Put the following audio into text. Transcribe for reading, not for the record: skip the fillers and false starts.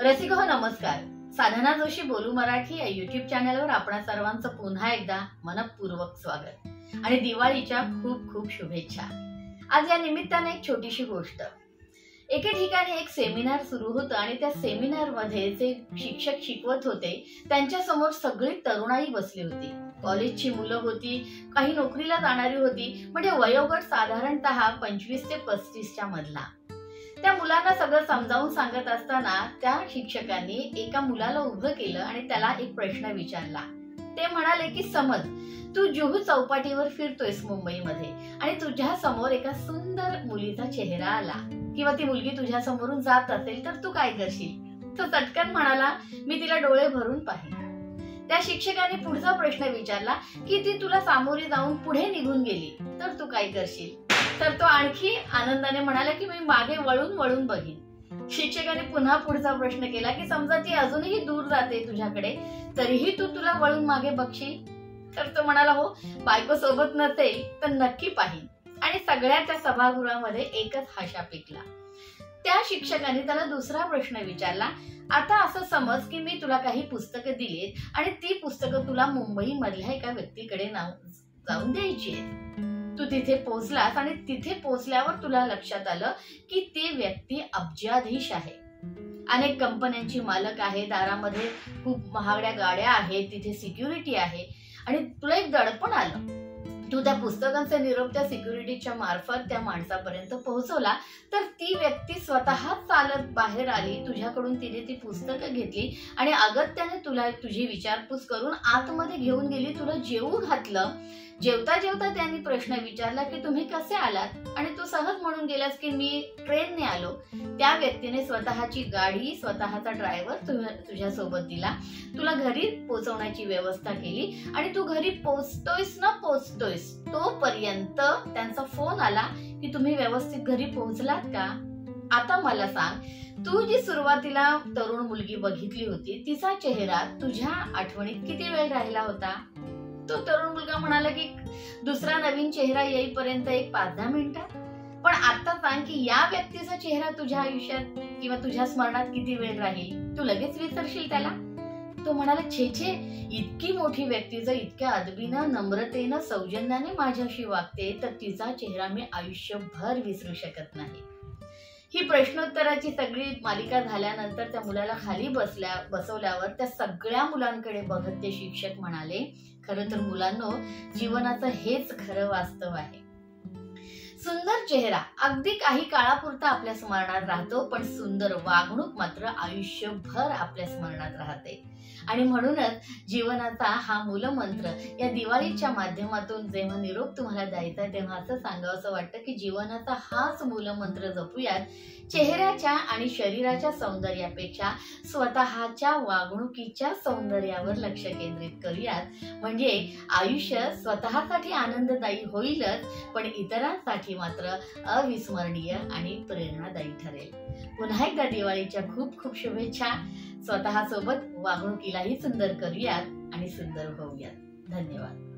रसिक हो नमस्कार. साधना जोशी बोलू मराठी या YouTube चॅनलवर आपणा सर्वांचं पुन्हा एकदा मनपूर्वक स्वागत आणि दिवाळीच्या खूप खूप शुभेच्छा. आज या निमित्ताने एक छोटीशी गोष्ट. एके ठिकाणी एक सेमिनार सुरू होतं आणि त्या सेमिनार मध्ये जे शिक्षक शिकवत होते त्यांच्या समोर सगळी तरुणाई बसली होती. कॉलेजची मुलं होती, काही नोकरीला जाणारी होती, म्हणजे वयोगट साधारणतः 25 ते 35 च्या मधला. त्या मुलांना सगळं समजावून सांगत असताना त्या शिक्षकांनी एका मुलाला उभं केलं आणि त्याला एक प्रश्न विचारला. ते म्हणाले की समज तू जुहू चौपाटीवर फिरतोयस मुंबईमध्ये आणि तुझ्या समोर एका सुंदर मुलीचा चेहरा आला किंवा ती मुलगी तुझ्या समोरून जात असेल तर तू काय करशील? तो चटकन म्हणाला, मी तिला डोळे भरून पाहिन. त्या शिक्षकाने पुढचा प्रश्न विचारला की ती तुला सामोरी जाऊन पुढे निघून गेली तर तू काय करशील? तर तो आणखी आनंदाने म्हणाला की मी मागे वळून वळून बघीन. शिक्षकाने पुन्हा पुढचा प्रश्न केला की समजा ती अजूनही दूर जाते तुझ्याकडे तरीही तू तुला वळून मागे बघशील? तर तो म्हणाला, हो, बायको सोबत नसेल तर नक्की पाहीन. आणि सगळ्या त्या सभागृहामध्ये एकच हाशा पिकला. त्या शिक्षकाने त्याला दुसरा प्रश्न विचारला, आता असं समज की मी तुला काही पुस्तकं दिलीत आणि ती पुस्तकं तुला मुंबई मधल्या एका व्यक्तीकडे जाऊन द्यायची आहेत. तू तिथे पोहोचलास आणि तिथे पोहोचल्यावर तुला लक्षात आलं की ती व्यक्ती अब्जाधीश आहे. अनेक कंपन्यांची मालक आहे, दारामध्ये खूप महागड्या गाड्या आहेत, तिथे सिक्युरिटी आहे आणि तुला एक दडपण आलं. तू त्या पुस्तकांचा निरोप त्या सिक्युरिटीच्या मार्फत त्या माणसापर्यंत पोहोचवला तर ती व्यक्ती स्वतः चालत बाहेर आली, तुझ्याकडून तिने ती पुस्तकं घेतली आणि अगत्याने तुला तुझी विचारपूस करून आतमध्ये घेऊन गेली, तुला जेवू घातलं. जेवता जेवता त्यांनी प्रश्न विचारला की तुम्ही कसे आलात आणि तू सहज म्हणून गेलास की मी ट्रेनने आलो. त्या व्यक्तीने स्वतःची गाडी, स्वतःचा ड्रायव्हर तुझ्या सोबत दिला, तुला घरी पोहोचवण्याची व्यवस्था केली आणि तू घरी पोहोचतोयस ना पोहोचतोयस तोपर्यंत त्यांचा फोन आला की तुम्ही व्यवस्थित घरी पोहोचलात का? आता मला सांग, तू जी सुरुवातीला तरुण मुलगी बघितली होती तिचा चेहरा तुझ्या आठवणीत किती वेळ राहिला होता? तो तरुण मुलगा म्हणाला की दुसरा नवीन चेहरा येईपर्यंत एक 5-10 मिनिटात. पण आता सांग की या व्यक्तीचा चेहरा तुझ्या आयुष्यात किंवा तुझ्या स्मरणात किती वेळ राहील? तू लगेच विसरशील त्याला? तो म्हणाला, छे छे, इतकी मोठी व्यक्ती जर इतक्या अदबीनं, नम्रतेनं, सौजन्याने माझ्याशी वागते तर तिचा चेहरा मी आयुष्यभर विसरू शकत नाही. ही प्रश्नोत्तराची सगळी मालिका झाल्यानंतर त्या मुलाला खाली बसवल्यावर त्या सगळ्या मुलांकडे बघत ते शिक्षक म्हणाले, खरं तर मुलांनो, जीवनाचं हेच खरं वास्तव आहे. सुंदर चेहरा अगदी काही काळापुरता आपल्या स्मरणात राहतो, पण सुंदर वागणूक मात्र आयुष्यभर आपल्या स्मरणात राहते. आणि म्हणूनच जीवनाचा हा मूलमंत्र या दिवाळीच्या माध्यमातून जेव्हा निरोप तुम्हाला द्यायचा तेव्हा असं सांगावंसं वाटतं की जीवनाचा हाच मूलमंत्र जपूयात. चेहऱ्याच्या आणि शरीराच्या सौंदर्यापेक्षा स्वतःच्या वागणुकीच्या सौंदर्यावर लक्ष केंद्रित करूयात. म्हणजे आयुष्य स्वतःसाठी आनंददायी होईलच, पण इतरांसाठी मात्र अविस्मरणीय आणि प्रेरणादायी ठरेल. पुन्हा एकदा दिवाळीच्या खूप खूप शुभेच्छा. स्वतःसोबत वागणुकीलाही सुंदर करूयात आणि सुंदर होऊयात. धन्यवाद.